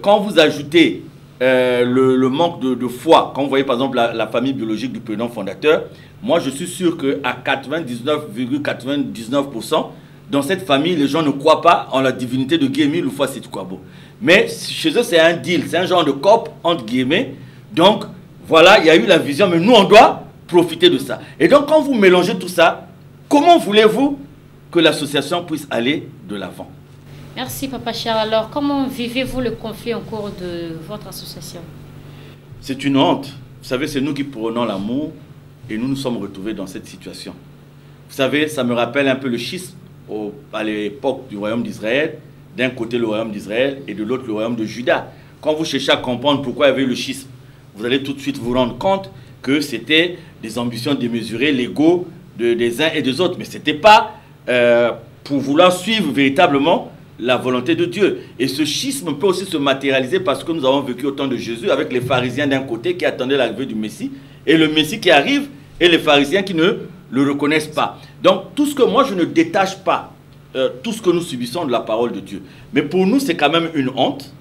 quand vous ajoutez le manque de foi, quand vous voyez par exemple la famille biologique du prénom fondateur, moi je suis sûr qu'à 99,99%, dans cette famille, les gens ne croient pas en la divinité de Guémy Loufa Sétukwabo. Mais chez eux, c'est un deal, c'est un genre de COP, entre guillemets. Donc, voilà, il y a eu la vision, mais nous, on doit profiter de ça. Et donc, quand vous mélangez tout ça, comment voulez-vous que l'association puisse aller de l'avant? Merci Papa Charles. Alors, comment vivez-vous le conflit en cours de votre association? C'est une honte. Vous savez, c'est nous qui prenons l'amour et nous nous sommes retrouvés dans cette situation. Vous savez, ça me rappelle un peu le schisme à l'époque du royaume d'Israël. D'un côté le royaume d'Israël et de l'autre le royaume de Juda. Quand vous cherchez à comprendre pourquoi il y avait le schisme, vous allez tout de suite vous rendre compte que c'était des ambitions démesurées, l'ego des uns et des autres. Mais ce n'était pas pour vouloir suivre véritablement la volonté de Dieu. Et ce schisme peut aussi se matérialiser parce que nous avons vécu au temps de Jésus avec les pharisiens d'un côté qui attendaient l'arrivée du Messie, et le Messie qui arrive, et les pharisiens qui ne le reconnaissent pas. Donc tout ce que moi je ne détache pas, tout ce que nous subissons de la parole de Dieu. Mais pour nous c'est quand même une honte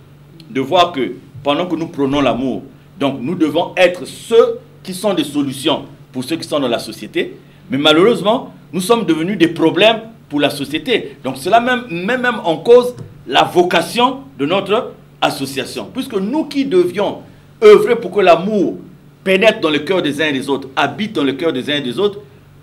de voir que pendant que nous prônons l'amour, donc nous devons être ceux qui sont des solutions pour ceux qui sont dans la société, mais malheureusement nous sommes devenus des problèmes pour la société. Donc cela même en cause la vocation de notre association. Puisque nous qui devions œuvrer pour que l'amour pénètre dans le cœur des uns et des autres, habite dans le cœur des uns et des autres,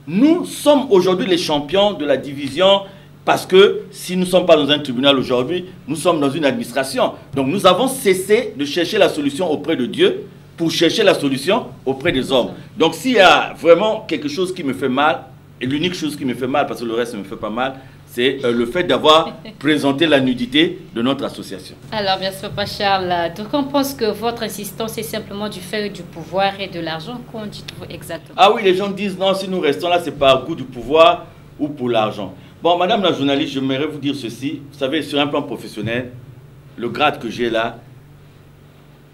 nous sommes aujourd'hui les champions de la division, parce que si nous ne sommes pas dans un tribunal aujourd'hui, nous sommes dans une administration. Donc nous avons cessé de chercher la solution auprès de Dieu pour chercher la solution auprès des hommes. Donc s'il y a vraiment quelque chose qui me fait mal, et l'unique chose qui me fait mal, parce que le reste ne me fait pas mal, c'est le fait d'avoir présenté la nudité de notre association. Alors, bien sûr, Papa Charles, donc on pense que votre insistance est simplement du fait du pouvoir et de l'argent. Qu'en dites-vous exactement? Ah oui, les gens disent non, si nous restons là, c'est par goût du pouvoir ou pour l'argent. Bon, madame la journaliste, j'aimerais vous dire ceci. Vous savez, sur un plan professionnel, le grade que j'ai là,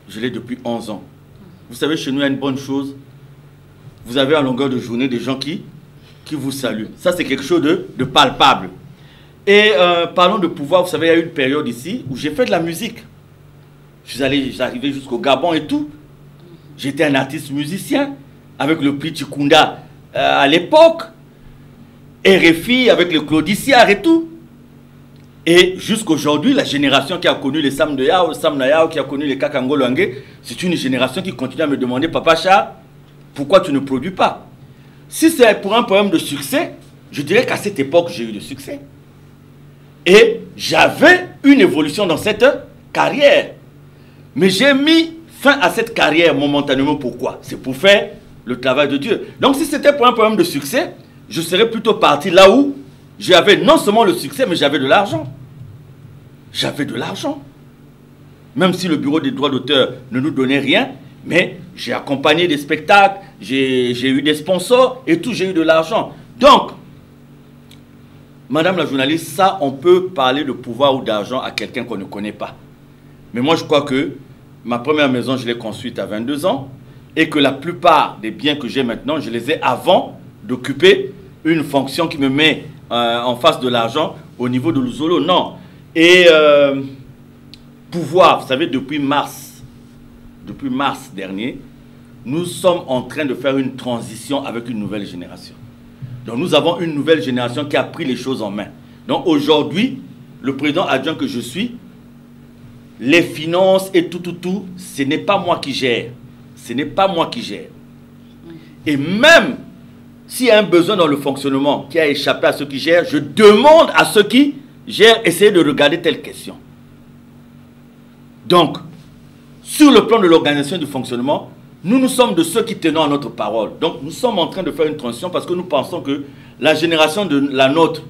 je l'ai depuis 11 ans. Vous savez, chez nous, il y a une bonne chose. Vous avez à longueur de journée des gens qui vous saluent. Ça, c'est quelque chose de palpable. Et parlons de pouvoir, vous savez, il y a eu une période ici où j'ai fait de la musique. J'arrivais jusqu'au Gabon et tout. J'étais un artiste musicien avec le prix Chikunda à l'époque. RFI avec le Claudiciar et tout. Et jusqu'aujourd'hui, la génération qui a connu les Sam de Yao, Sam Nayao, qui a connu les Kakangolangé, c'est une génération qui continue à me demander, Papa Charles, pourquoi tu ne produis pas? Si c'est pour un problème de succès, je dirais qu'à cette époque, j'ai eu du succès. Et j'avais une évolution dans cette carrière. Mais j'ai mis fin à cette carrière momentanément. Pourquoi? C'est pour faire le travail de Dieu. Donc si c'était pour un problème de succès, je serais plutôt parti là où j'avais non seulement le succès, mais j'avais de l'argent. J'avais de l'argent. Même si le bureau des droits d'auteur ne nous donnait rien, mais j'ai accompagné des spectacles, j'ai eu des sponsors et tout, j'ai eu de l'argent. Donc, madame la journaliste, ça, on peut parler de pouvoir ou d'argent à quelqu'un qu'on ne connaît pas. Mais moi, je crois que ma première maison, je l'ai construite à 22 ans et que la plupart des biens que j'ai maintenant, je les ai avant d'occuper une fonction qui me met en face de l'argent au niveau de l'Ouzolo. Non. Et pouvoir, vous savez, depuis mars dernier, nous sommes en train de faire une transition avec une nouvelle génération. Donc nous avons une nouvelle génération qui a pris les choses en main. Donc aujourd'hui, le président adjoint que je suis, les finances et tout, ce n'est pas moi qui gère. Ce n'est pas moi qui gère. Et même s'il y a un besoin dans le fonctionnement qui a échappé à ceux qui gèrent, je demande à ceux qui gèrent, essayez de regarder telle question. Donc, sur le plan de l'organisation et du fonctionnement, nous sommes de ceux qui tenons à notre parole. Donc, nous sommes en train de faire une transition parce que nous pensons que la génération de la nôtre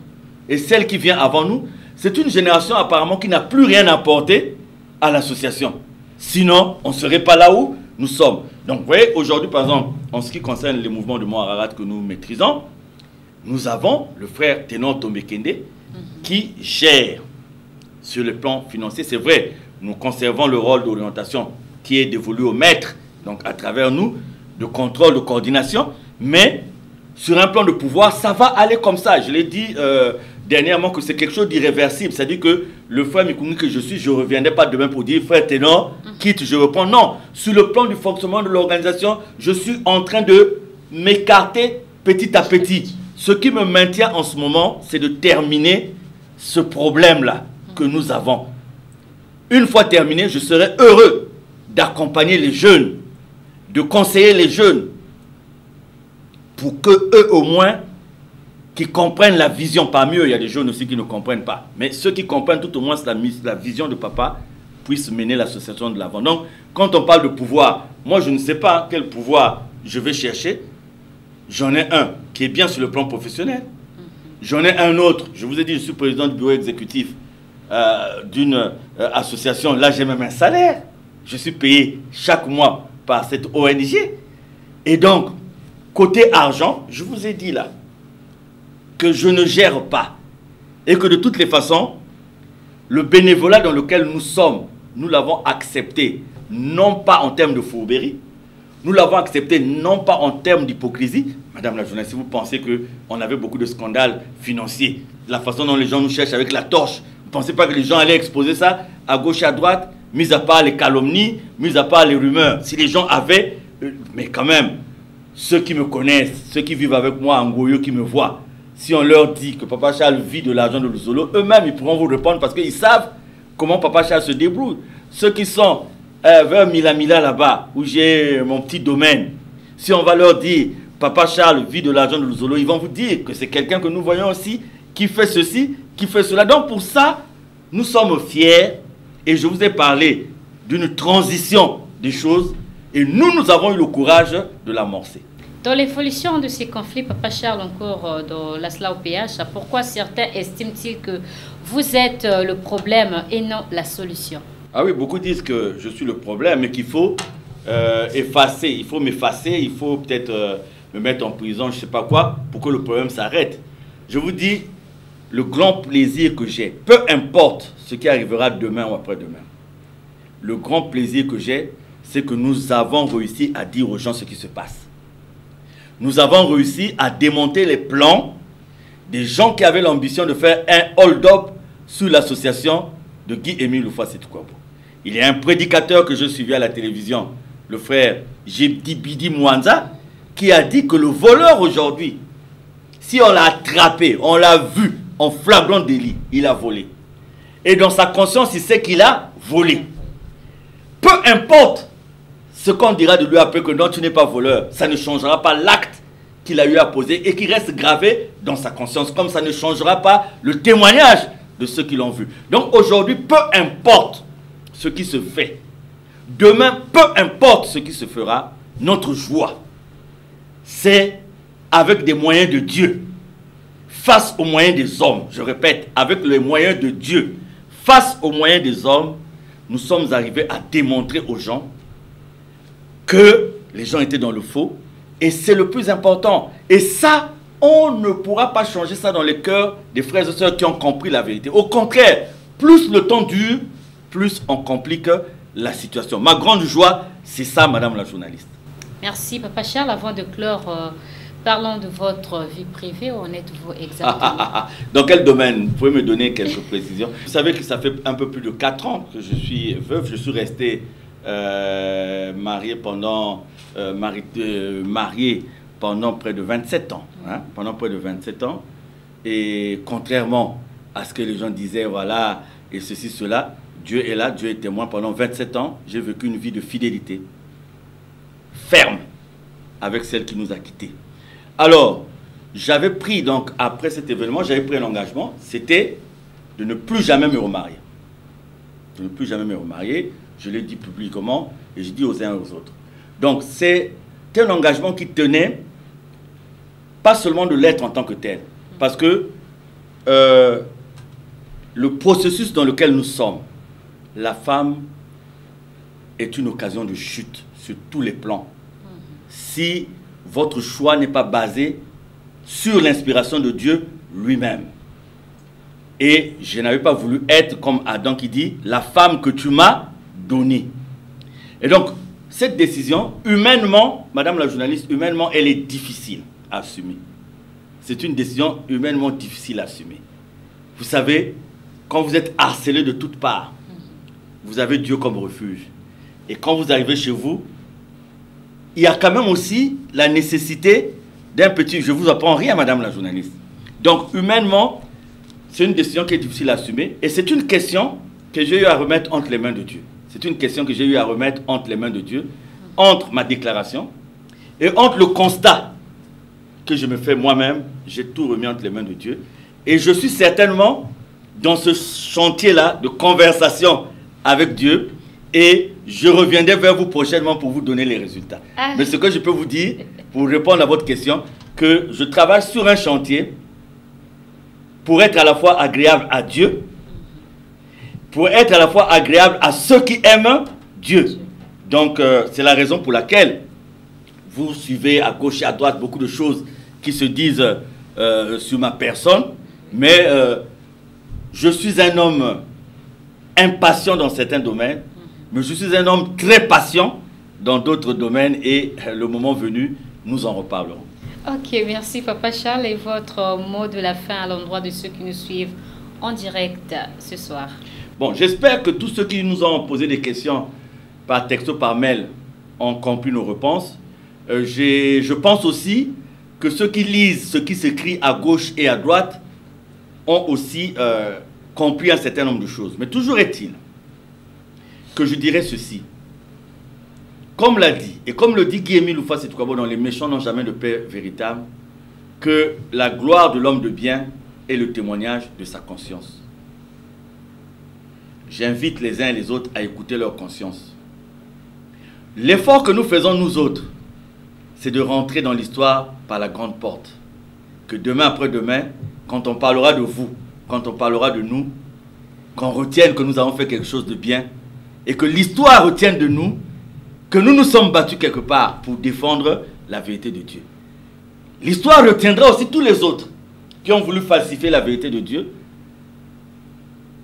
et celle qui vient avant nous, c'est une génération apparemment qui n'a plus rien apporté à l'association. Sinon, on ne serait pas là où nous sommes. Donc, vous voyez, aujourd'hui, par exemple, en ce qui concerne les mouvements de Mont Ararat que nous maîtrisons, nous avons le frère Ténor Tombekende qui gère sur le plan financier. C'est vrai, nous conservons le rôle d'orientation qui est dévolu au maître, donc à travers nous, de contrôle, de coordination, mais sur un plan de pouvoir, ça va aller comme ça. Je l'ai dit dernièrement que c'est quelque chose d'irréversible, c'est-à-dire que le frère Mikungi que je suis, je ne reviendrai pas demain pour dire frère Ténor, quitte, je reprends. Non, sur le plan du fonctionnement de l'organisation, je suis en train de m'écarter petit à petit. Ce qui me maintient en ce moment, c'est de terminer ce problème-là que nous avons. Une fois terminé, je serai heureux d'accompagner les jeunes, de conseiller les jeunes, pour qu'eux au moins, qui comprennent la vision. Parmi eux, il y a des jeunes aussi qui ne comprennent pas. Mais ceux qui comprennent tout au moins la vision de papa, puissent mener l'association de l'avant. Donc, quand on parle de pouvoir, moi je ne sais pas quel pouvoir je vais chercher. J'en ai un qui est bien sur le plan professionnel. J'en ai un autre. Je vous ai dit, je suis président du bureau exécutif d'une association. Là, j'ai même un salaire. Je suis payé chaque mois par cette ONG. Et donc, côté argent, je vous ai dit là que je ne gère pas. Et que de toutes les façons, le bénévolat dans lequel nous sommes, nous l'avons accepté, non pas en termes de fourberie, nous l'avons accepté non pas en termes d'hypocrisie. Madame la journaliste, si vous pensez qu'on avait beaucoup de scandales financiers, la façon dont les gens nous cherchent avec la torche, vous ne pensez pas que les gens allaient exposer ça à gauche et à droite, mis à part les calomnies, mis à part les rumeurs. Si les gens avaient, mais quand même, ceux qui me connaissent, ceux qui vivent avec moi en Goyo, qui me voient, si on leur dit que Papa Charles vit de l'argent de Luzolo, eux-mêmes, ils pourront vous répondre parce qu'ils savent comment Papa Charles se débrouille. Ceux qui sont vers Mila là-bas, où j'ai mon petit domaine, si on va leur dire Papa Charles vit de l'argent de Luzolo, ils vont vous dire que c'est quelqu'un que nous voyons aussi, qui fait ceci, qui fait cela. Donc pour ça, nous sommes fiers et je vous ai parlé d'une transition des choses et nous avons eu le courage de l'amorcer. Dans l'évolution de ces conflits, Papa Charles, encore dans la SLA-OPH, pourquoi certains estiment-ils que vous êtes le problème et non la solution? Ah oui, beaucoup disent que je suis le problème et qu'il faut effacer, il faut m'effacer, il faut peut-être me mettre en prison, je ne sais pas quoi, pour que le problème s'arrête. Je vous dis, le grand plaisir que j'ai, peu importe ce qui arrivera demain ou après-demain, le grand plaisir que j'ai, c'est que nous avons réussi à dire aux gens ce qui se passe. Nous avons réussi à démonter les plans des gens qui avaient l'ambition de faire un hold-up sur l'association de Guy-Émile Houphouët-Boigny. Il y a un prédicateur que je suivais à la télévision, le frère Bidi Mwanza, qui a dit que le voleur aujourd'hui, si on l'a attrapé, on l'a vu en flagrant délit, il a volé. Et dans sa conscience, il sait qu'il a volé. Peu importe ce qu'on dira de lui après que non, tu n'es pas voleur, ça ne changera pas l'acte qu'il a eu à poser et qui reste gravé dans sa conscience, comme ça ne changera pas le témoignage de ceux qui l'ont vu. Donc aujourd'hui, peu importe ce qui se fait, demain, peu importe ce qui se fera, notre joie, c'est avec des moyens de Dieu, face aux moyens des hommes, je répète, avec les moyens de Dieu, face aux moyens des hommes, nous sommes arrivés à démontrer aux gens que les gens étaient dans le faux, et c'est le plus important. Et ça, on ne pourra pas changer ça dans les cœurs des frères et sœurs qui ont compris la vérité. Au contraire, plus le temps dure, plus on complique la situation. Ma grande joie, c'est ça, madame la journaliste. Merci, Papa Charles. Avant de clore, parlons de votre vie privée. Où en êtes-vous exactement? Dans quel domaine? Vous pouvez me donner quelques précisions? Vous savez que ça fait un peu plus de 4 ans que je suis veuve. Je suis resté marié pendant près de 27 ans. Hein, pendant près de 27 ans. Et contrairement à ce que les gens disaient, voilà, et ceci, cela, Dieu est là, Dieu est témoin. Pendant 27 ans, j'ai vécu une vie de fidélité ferme avec celle qui nous a quittés. Alors, j'avais pris, donc, après cet événement, j'avais pris un engagement, c'était de ne plus jamais me remarier. De ne plus jamais me remarier. Je l'ai dit publiquement et je dis aux uns et aux autres. Donc, c'est un engagement qui tenait pas seulement de l'être en tant que tel, parce que le processus dans lequel nous sommes, la femme est une occasion de chute sur tous les plans. Si votre choix n'est pas basé sur l'inspiration de Dieu lui-même. Et je n'avais pas voulu être comme Adam qui dit « la femme que tu m'as donnée ». Et donc, cette décision, humainement, madame la journaliste, humainement, elle est difficile à assumer. C'est une décision humainement difficile à assumer. Vous savez, quand vous êtes harcelé de toutes parts, vous avez Dieu comme refuge. Et quand vous arrivez chez vous, il y a quand même aussi la nécessité d'un petit... Je ne vous apprends rien, madame la journaliste. Donc, humainement, c'est une décision qui est difficile à assumer. Et c'est une question que j'ai eu à remettre entre les mains de Dieu. C'est une question que j'ai eu à remettre entre les mains de Dieu, entre ma déclaration et entre le constat que je me fais moi-même. J'ai tout remis entre les mains de Dieu. Et je suis certainement dans ce chantier-là de conversation avec Dieu. Et je reviendrai vers vous prochainement pour vous donner les résultats. Mais ce que je peux vous dire, pour répondre à votre question, que je travaille sur un chantier pour être à la fois agréable à Dieu, pour être à la fois agréable à ceux qui aiment Dieu. Donc, c'est la raison pour laquelle vous suivez à gauche et à droite beaucoup de choses qui se disent sur ma personne. Mais je suis un homme impatient dans certains domaines, mais je suis un homme très patient dans d'autres domaines et le moment venu, nous en reparlerons. Ok, merci Papa Charles. Et votre mot de la fin à l'endroit de ceux qui nous suivent en direct ce soir? Bon, j'espère que tous ceux qui nous ont posé des questions par texto, par mail, ont compris nos réponses. Je pense aussi que ceux qui lisent ce qui s'écrit à gauche et à droite ont aussi compris un certain nombre de choses. Mais toujours est-il que je dirais ceci. Comme l'a dit, et comme le dit Guy-Émile Houphouët-Toutouabo dans Les méchants n'ont jamais de paix véritable, que la gloire de l'homme de bien est le témoignage de sa conscience. J'invite les uns et les autres à écouter leur conscience. L'effort que nous faisons nous autres, c'est de rentrer dans l'histoire par la grande porte. Que demain après demain, quand on parlera de vous, quand on parlera de nous, qu'on retienne que nous avons fait quelque chose de bien et que l'histoire retienne de nous que nous nous sommes battus quelque part pour défendre la vérité de Dieu. L'histoire retiendra aussi tous les autres qui ont voulu falsifier la vérité de Dieu.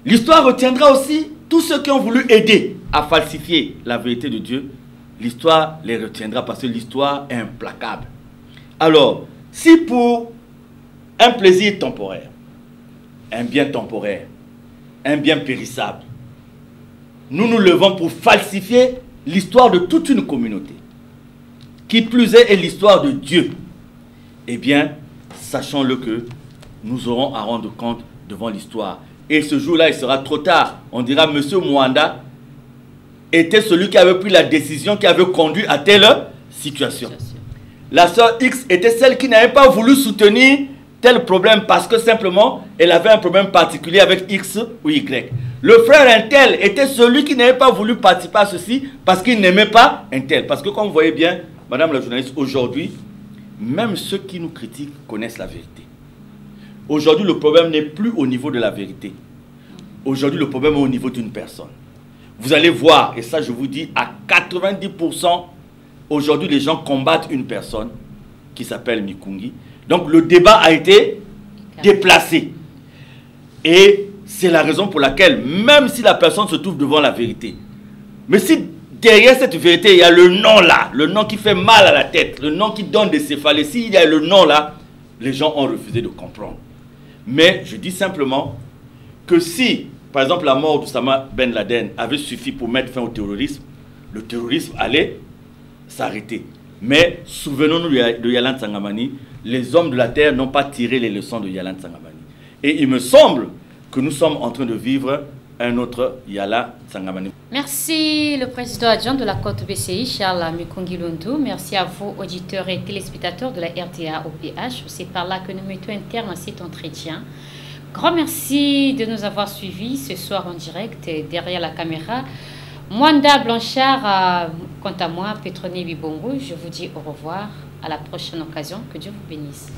L'histoire retiendra aussi tous ceux qui ont voulu aider à falsifier la vérité de Dieu. L'histoire les retiendra parce que l'histoire est implacable. Alors, si pour un plaisir temporaire, un bien temporaire, un bien périssable, nous nous levons pour falsifier l'histoire de toute une communauté, qui plus est l'histoire de Dieu, eh bien, sachons-le que nous aurons à rendre compte devant l'histoire. Et ce jour-là, il sera trop tard. On dira, Monsieur Mwanda était celui qui avait pris la décision qui avait conduit à telle situation. La sœur X était celle qui n'avait pas voulu soutenir tel problème parce que simplement, elle avait un problème particulier avec X ou Y. Le frère Intel était celui qui n'avait pas voulu participer à ceci parce qu'il n'aimait pas Intel. Parce que comme vous voyez bien, Madame la journaliste, aujourd'hui, même ceux qui nous critiquent connaissent la vérité. Aujourd'hui, le problème n'est plus au niveau de la vérité. Aujourd'hui, le problème est au niveau d'une personne. Vous allez voir, et ça je vous dis, à 90%, aujourd'hui les gens combattent une personne qui s'appelle Mikungi. Donc le débat a été déplacé. Et c'est la raison pour laquelle, même si la personne se trouve devant la vérité, mais si derrière cette vérité, il y a le nom là, le nom qui fait mal à la tête, le nom qui donne des céphalées, s'il y a le nom là, les gens ont refusé de comprendre. Mais je dis simplement que si, par exemple, la mort d'Oussama Ben Laden avait suffi pour mettre fin au terrorisme, le terrorisme allait s'arrêter. Mais souvenons-nous de Yalan Tsangamani, les hommes de la terre n'ont pas tiré les leçons de Yalan Tsangamani. Et il me semble que nous sommes en train de vivre un autre Yala Tsangamani. Merci le président adjoint de la Côte BCI, Charles Mikungi Lundu. Merci à vous, auditeurs et téléspectateurs de la RTA OPH. C'est par là que nous mettons un terme à cet entretien. Grand merci de nous avoir suivis ce soir en direct et derrière la caméra. Mwanda Blanchard, quant à moi, Petroni Bibongo, je vous dis au revoir. À la prochaine occasion. Que Dieu vous bénisse.